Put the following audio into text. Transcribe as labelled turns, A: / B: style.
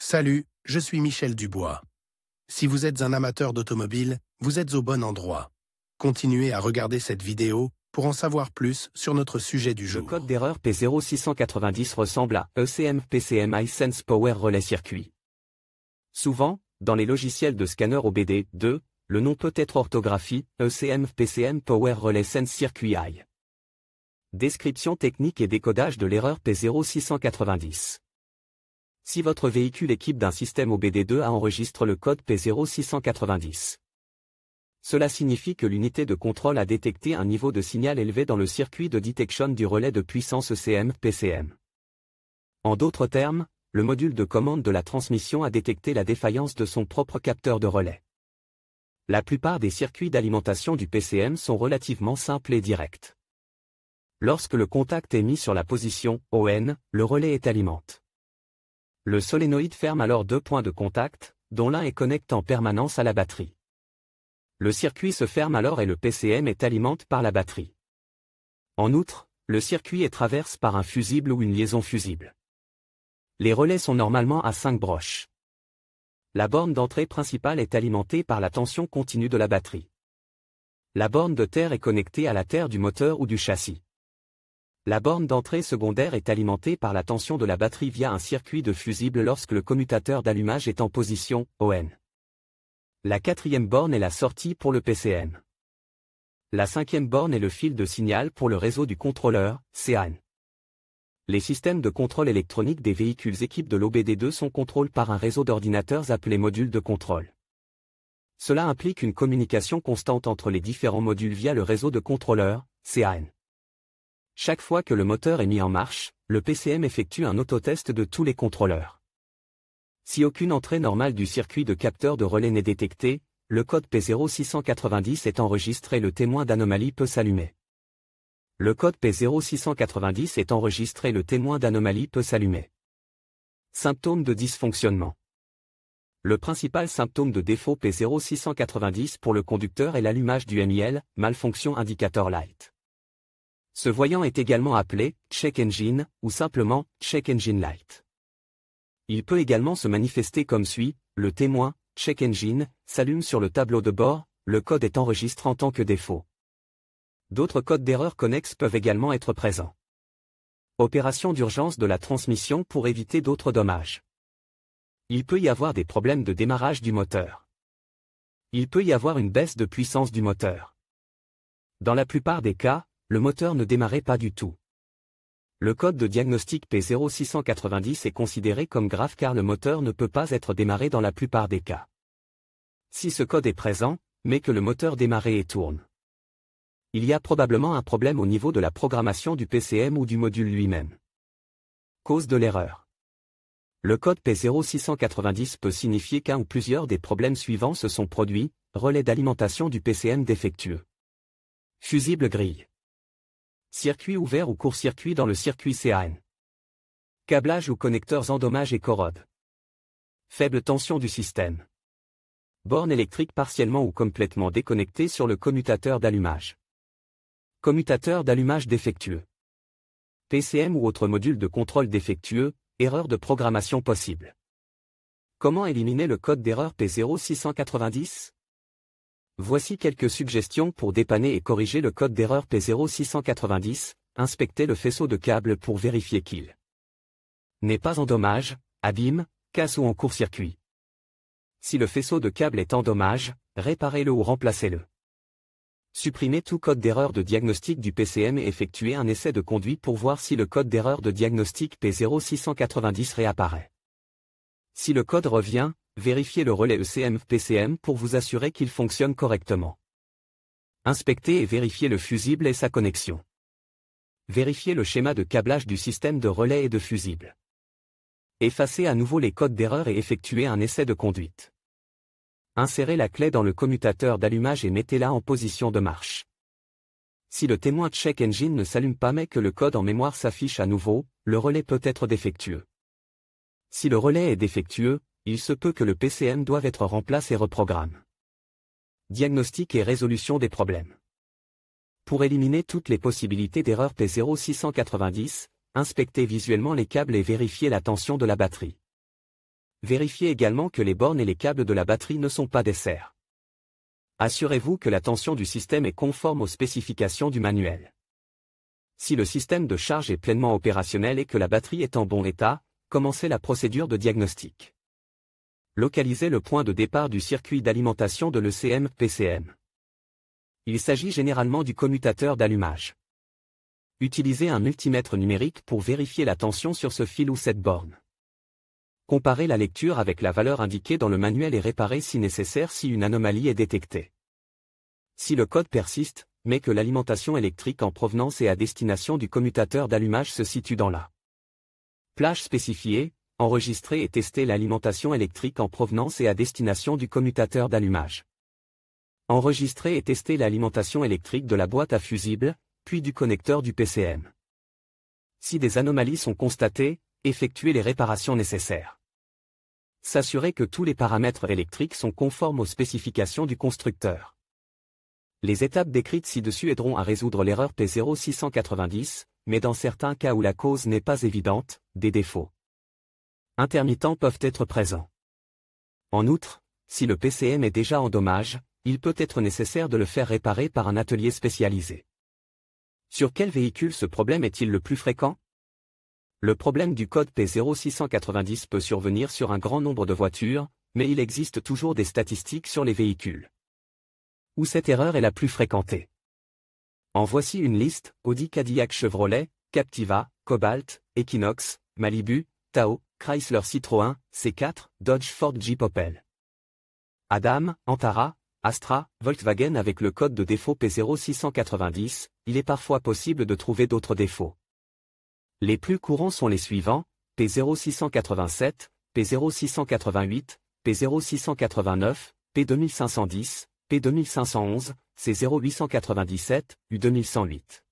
A: Salut, je suis Michel Dubois. Si vous êtes un amateur d'automobile, vous êtes au bon endroit. Continuez à regarder cette vidéo pour en savoir plus sur notre sujet du jour.
B: Le code d'erreur P0690 ressemble à ECM-PCM iSense Power Relay Circuit. Souvent, dans les logiciels de scanner OBD2, le nom peut être orthographie ECM-PCM Power Relay Sense Circuit I. Description technique et décodage de l'erreur P0690. Si votre véhicule équipe d'un système OBD2 enregistre le code P0690. Cela signifie que l'unité de contrôle a détecté un niveau de signal élevé dans le circuit de detection du relais de puissance ECM-PCM. En d'autres termes, le module de commande de la transmission a détecté la défaillance de son propre capteur de relais. La plupart des circuits d'alimentation du PCM sont relativement simples et directs. Lorsque le contact est mis sur la position ON, le relais est alimenté. Le solénoïde ferme alors deux points de contact, dont l'un est connecté en permanence à la batterie. Le circuit se ferme alors et le PCM est alimenté par la batterie. En outre, le circuit est traversé par un fusible ou une liaison fusible. Les relais sont normalement à 5 broches. La borne d'entrée principale est alimentée par la tension continue de la batterie. La borne de terre est connectée à la terre du moteur ou du châssis. La borne d'entrée secondaire est alimentée par la tension de la batterie via un circuit de fusible lorsque le commutateur d'allumage est en position ON. La quatrième borne est la sortie pour le PCM. La cinquième borne est le fil de signal pour le réseau du contrôleur, CAN. Les systèmes de contrôle électronique des véhicules équipés de l'OBD2 sont contrôlés par un réseau d'ordinateurs appelé module de contrôle. Cela implique une communication constante entre les différents modules via le réseau de contrôleurs, CAN. Chaque fois que le moteur est mis en marche, le PCM effectue un autotest de tous les contrôleurs. Si aucune entrée normale du circuit de capteur de relais n'est détectée, le code P0690 est enregistré et le témoin d'anomalie peut s'allumer. Le code P0690 est enregistré et le témoin d'anomalie peut s'allumer. Symptômes de dysfonctionnement. Le principal symptôme de défaut P0690 pour le conducteur est l'allumage du MIL, Malfunction Indicator Light. Ce voyant est également appelé Check Engine ou simplement Check Engine Light. Il peut également se manifester comme suit, le témoin, Check Engine, s'allume sur le tableau de bord, le code est enregistré en tant que défaut. D'autres codes d'erreur connexes peuvent également être présents. Opération d'urgence de la transmission pour éviter d'autres dommages. Il peut y avoir des problèmes de démarrage du moteur. Il peut y avoir une baisse de puissance du moteur. Dans la plupart des cas, le moteur ne démarrait pas du tout. Le code de diagnostic P0690 est considéré comme grave car le moteur ne peut pas être démarré dans la plupart des cas. Si ce code est présent, mais que le moteur démarre et tourne, il y a probablement un problème au niveau de la programmation du PCM ou du module lui-même. Cause de l'erreur. Le code P0690 peut signifier qu'un ou plusieurs des problèmes suivants se sont produits: relais d'alimentation du PCM défectueux, fusible grille, circuit ouvert ou court-circuit dans le circuit CAN, câblage ou connecteurs endommagés et corrodent, faible tension du système, borne électrique partiellement ou complètement déconnectée sur le commutateur d'allumage, commutateur d'allumage défectueux, PCM ou autre module de contrôle défectueux, erreur de programmation possible. Comment éliminer le code d'erreur P0690 ? Voici quelques suggestions pour dépanner et corriger le code d'erreur P0690. Inspectez le faisceau de câble pour vérifier qu'il n'est pas en dommage, abîme, casse ou en court-circuit. Si le faisceau de câble est en dommage, réparez-le ou remplacez-le. Supprimez tout code d'erreur de diagnostic du PCM et effectuez un essai de conduite pour voir si le code d'erreur de diagnostic P0690 réapparaît. Si le code revient, vérifiez le relais ECM-PCM pour vous assurer qu'il fonctionne correctement. Inspectez et vérifiez le fusible et sa connexion. Vérifiez le schéma de câblage du système de relais et de fusible. Effacez à nouveau les codes d'erreur et effectuez un essai de conduite. Insérez la clé dans le commutateur d'allumage et mettez-la en position de marche. Si le témoin Check Engine ne s'allume pas mais que le code en mémoire s'affiche à nouveau, le relais peut être défectueux. Si le relais est défectueux, il se peut que le PCM doive être remplacé et reprogrammé. Diagnostic et résolution des problèmes. Pour éliminer toutes les possibilités d'erreur P0690, inspectez visuellement les câbles et vérifiez la tension de la batterie. Vérifiez également que les bornes et les câbles de la batterie ne sont pas des serres. Assurez-vous que la tension du système est conforme aux spécifications du manuel. Si le système de charge est pleinement opérationnel et que la batterie est en bon état, commencez la procédure de diagnostic. Localisez le point de départ du circuit d'alimentation de l'ECM-PCM. Il s'agit généralement du commutateur d'allumage. Utilisez un multimètre numérique pour vérifier la tension sur ce fil ou cette borne. Comparez la lecture avec la valeur indiquée dans le manuel et réparez si nécessaire si une anomalie est détectée. Si le code persiste, mais que l'alimentation électrique en provenance et à destination du commutateur d'allumage se situe dans la plage spécifiée, enregistrez et testez l'alimentation électrique en provenance et à destination du commutateur d'allumage. Enregistrez et testez l'alimentation électrique de la boîte à fusibles, puis du connecteur du PCM. Si des anomalies sont constatées, effectuez les réparations nécessaires. S'assurer que tous les paramètres électriques sont conformes aux spécifications du constructeur. Les étapes décrites ci-dessus aideront à résoudre l'erreur P0690, mais dans certains cas où la cause n'est pas évidente, des défauts intermittents peuvent être présents. En outre, si le PCM est déjà en dommage, il peut être nécessaire de le faire réparer par un atelier spécialisé. Sur quel véhicule ce problème est-il le plus fréquent? Le problème du code P0690 peut survenir sur un grand nombre de voitures, mais il existe toujours des statistiques sur les véhicules où cette erreur est la plus fréquentée. En voici une liste: Audi, Cadillac, Chevrolet, Captiva, Cobalt, Equinox, Malibu, Tao, Chrysler, Citroën, C4, Dodge, Ford, Jeep, Opel, Adam, Antara, Astra, Volkswagen. Avec le code de défaut P0690, il est parfois possible de trouver d'autres défauts. Les plus courants sont les suivants: P0687, P0688, P0689, P2510, P2511, C0897, U2108.